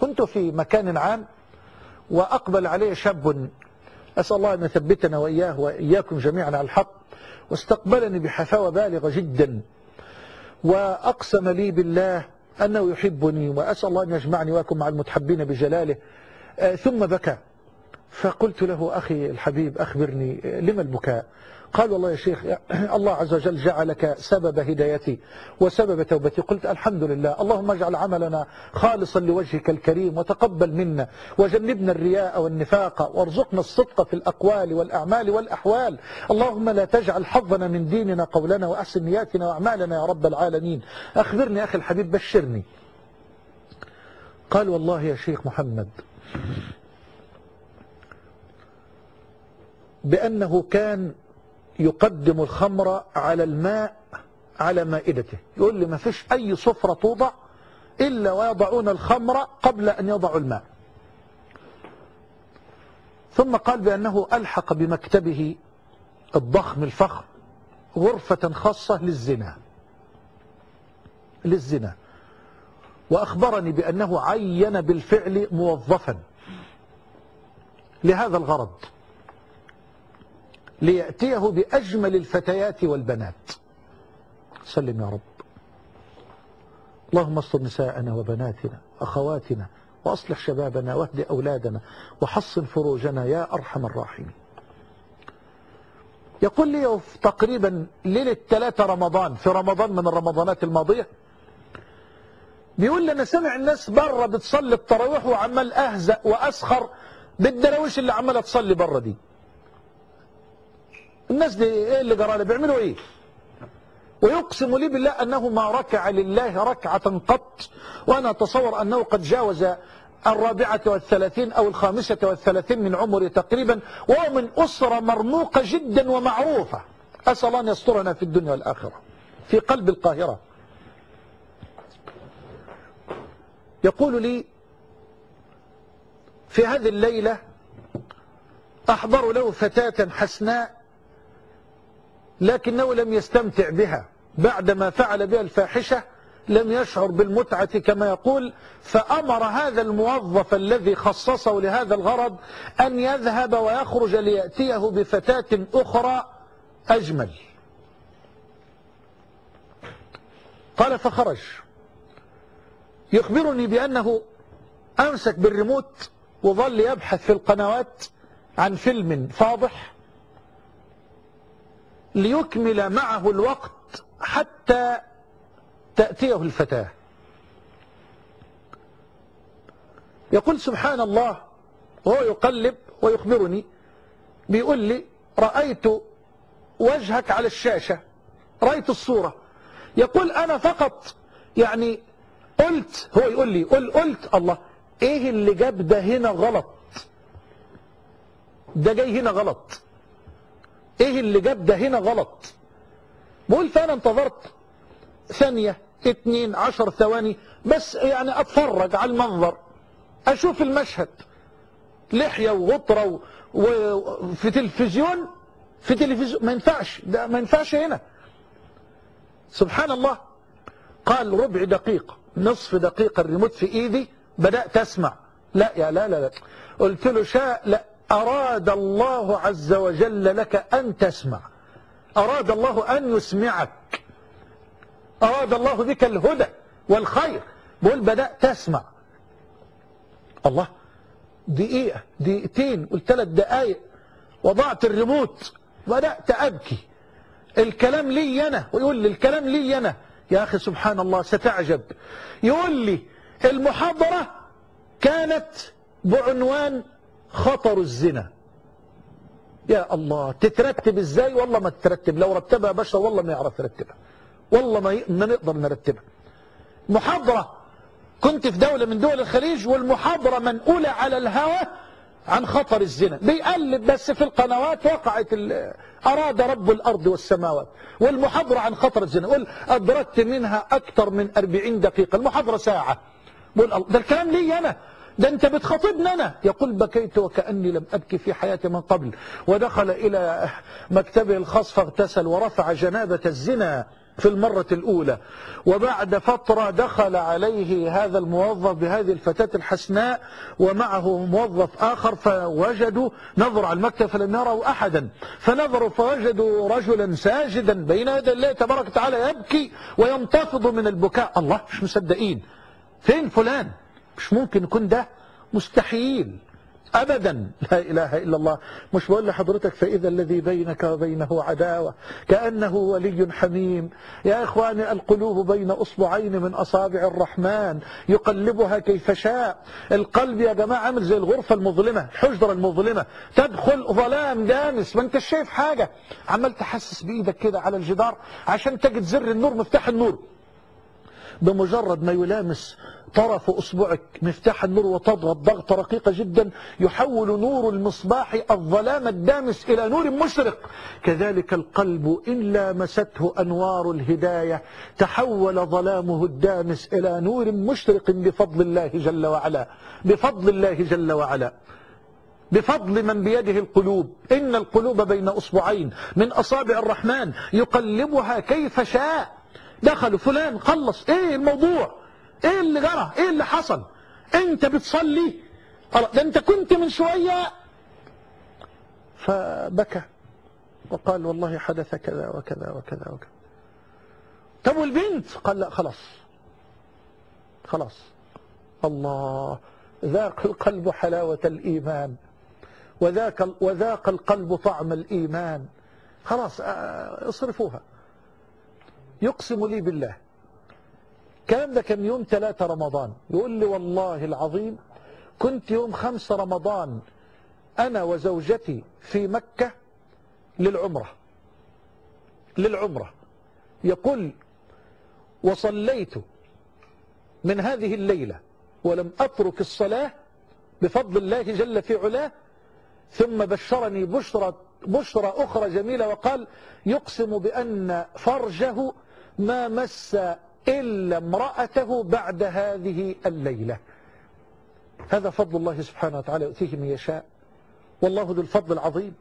كنت في مكان عام وأقبل علي شاب، أسأل الله أن يثبتنا وإياه وإياكم جميعا على الحق، واستقبلني بحفاوة بالغة جدا، وأقسم لي بالله أنه يحبني، وأسأل الله أن يجمعني وإياكم مع المتحبين بجلاله. ثم بكى، فقلت له أخي الحبيب أخبرني لما البكاء؟ قال والله يا شيخ الله عز وجل جعلك سبب هدايتي وسبب توبتي. قلت الحمد لله، اللهم اجعل عملنا خالصا لوجهك الكريم وتقبل منا وجنبنا الرياء والنفاق وارزقنا الصدق في الأقوال والأعمال والأحوال. اللهم لا تجعل حظنا من ديننا قولنا وأحسن نياتنا وأعمالنا يا رب العالمين. أخبرني أخي الحبيب، بشرني. قال والله يا شيخ محمد بأنه كان يقدم الخمر على الماء على مائدته. يقول لي ما فيش أي سفرة توضع إلا ويضعون الخمر قبل أن يضعوا الماء. ثم قال بأنه ألحق بمكتبه الضخم الفخم غرفة خاصة للزنا، وأخبرني بأنه عين بالفعل موظفا لهذا الغرض ليأتيه بأجمل الفتيات والبنات. سلم يا رب. اللهم استر نساءنا وبناتنا أخواتنا وأصلح شبابنا واهد أولادنا وحصن فروجنا يا أرحم الراحمين. يقول لي تقريبا ليلة 3 رمضان، في رمضان من الرمضانات الماضية، بيقول لي أنا سمع الناس بره بتصلي التراويح وعمال أهزأ وأسخر بالدراويش اللي عمالة تصلي بره دي. الناس دي ايه اللي جرى لها؟ بيعملوا ايه؟ ويقسم لي بالله انه ما ركع لله ركعة قط، وانا اتصور انه قد جاوز 34 او 35 من عمره تقريبا، وهو من اسرة مرموقة جدا ومعروفة. اسال الله ان يسترنا في الدنيا والاخرة، في قلب القاهرة. يقول لي في هذه الليلة احضر له فتاة حسناء لكنه لم يستمتع بها، بعدما فعل بها الفاحشة لم يشعر بالمتعة كما يقول، فأمر هذا الموظف الذي خصصه لهذا الغرض أن يذهب ويخرج ليأتيه بفتاة أخرى أجمل. قال فخرج، يخبرني بأنه أمسك بالريموت وظل يبحث في القنوات عن فيلم فاضح ليكمل معه الوقت حتى تأتيه الفتاة. يقول سبحان الله وهو يقلب ويخبرني، بيقول لي رأيت وجهك على الشاشة، رأيت الصورة. يقول أنا فقط يعني قلت، هو يقول لي قلت الله ايه اللي جاب ده هنا غلط، ده جاي هنا غلط، ايه اللي جاب ده هنا غلط. بقول فانا انتظرت ثانية 2 10 ثواني بس يعني اتفرج على المنظر، اشوف المشهد، لحية وغطرة وفي تلفزيون، ما ينفعش، ده ما ينفعش هنا. سبحان الله. قال ربع دقيقة نصف دقيقة الريموت في ايدي بدأت اسمع، لا يا لا قلت له لا، أراد الله عز وجل لك أن تسمع، أراد الله أن يسمعك، أراد الله بك الهدى والخير. بقول بدأت أسمع، الله دقيقة دقيقتين قلت 3 دقايق، وضعت الريموت بدأت أبكي. الكلام لي أنا، ويقول لي الكلام لي أنا. يا أخي سبحان الله ستعجب. يقول لي المحاضرة كانت بعنوان خطر الزنا. يا الله، تترتب ازاي؟ والله ما تترتب، لو رتبها بشر والله ما يعرف يرتبها، والله ما نقدر نرتبها. محاضرة كنت في دولة من دول الخليج، والمحاضرة منقولة على الهواء عن خطر الزنا، بيقلب بس في القنوات وقعت أراد رب الأرض والسماوات، والمحاضرة عن خطر الزنا. قل أدركت منها أكثر من 40 دقيقة، المحاضرة ساعة. بقول ده الكلام لي أنا، ده أنت بتخاطبني أنا. يقول بكيت وكأني لم أبكي في حياتي من قبل، ودخل إلى مكتبه الخاص فاغتسل ورفع جنابة الزنا في المرة الأولى، وبعد فترة دخل عليه هذا الموظف بهذه الفتاة الحسناء ومعه موظف آخر، فوجدوا نظروا على المكتب فلم يروا أحدا، فنظروا فوجدوا رجلا ساجدا بين يدي الله تبارك وتعالى يبكي وينتفض من البكاء. الله، مش مصدقين، فين فلان؟ مش ممكن يكون ده، مستحيل أبدا. لا إله إلا الله. مش بقول لحضرتك فإذا الذي بينك وبينه عداوة كأنه ولي حميم. يا إخواني، القلوب بين أصبعين من أصابع الرحمن يقلبها كيف شاء. القلب يا جماعة عامل زي الغرفة المظلمة، الحجرة المظلمة، تدخل ظلام دامس، ما انت شايف حاجة، عمال تحسس بإيدك كده على الجدار عشان تجد زر النور، مفتاح النور، بمجرد ما يلامس طرف أصبعك مفتاح النور وتضغط ضغطة رقيقة جدا يحول نور المصباح الظلام الدامس إلى نور مشرق. كذلك القلب إن لامسته أنوار الهداية تحول ظلامه الدامس إلى نور مشرق بفضل الله جل وعلا، بفضل الله جل وعلا، بفضل من بيده القلوب. إن القلوب بين أصبعين من أصابع الرحمن يقلبها كيف شاء. دخلوا فلان، خلص، ايه الموضوع، ايه اللي جرى، ايه اللي حصل، انت بتصلي، ده انت كنت من شوية. فبكى وقال والله حدث كذا وكذا وكذا وكذا. طب والبنت؟ قال لا، خلاص خلاص. الله، ذاق القلب حلاوة الإيمان، وذاق القلب طعم الإيمان. خلاص اصرفوها. يقسم لي بالله، الكلام ده كان يوم 3 رمضان، يقول لي والله العظيم كنت يوم 5 رمضان أنا وزوجتي في مكة للعمرة. يقول وصليت من هذه الليلة ولم أترك الصلاة بفضل الله جل في علاه، ثم بشرني بشرى أخرى جميلة وقال يقسم بأن فرجه ما مس إلا امرأته بعد هذه الليلة. هذا فضل الله سبحانه وتعالى يؤتيه من يشاء، والله ذو الفضل العظيم.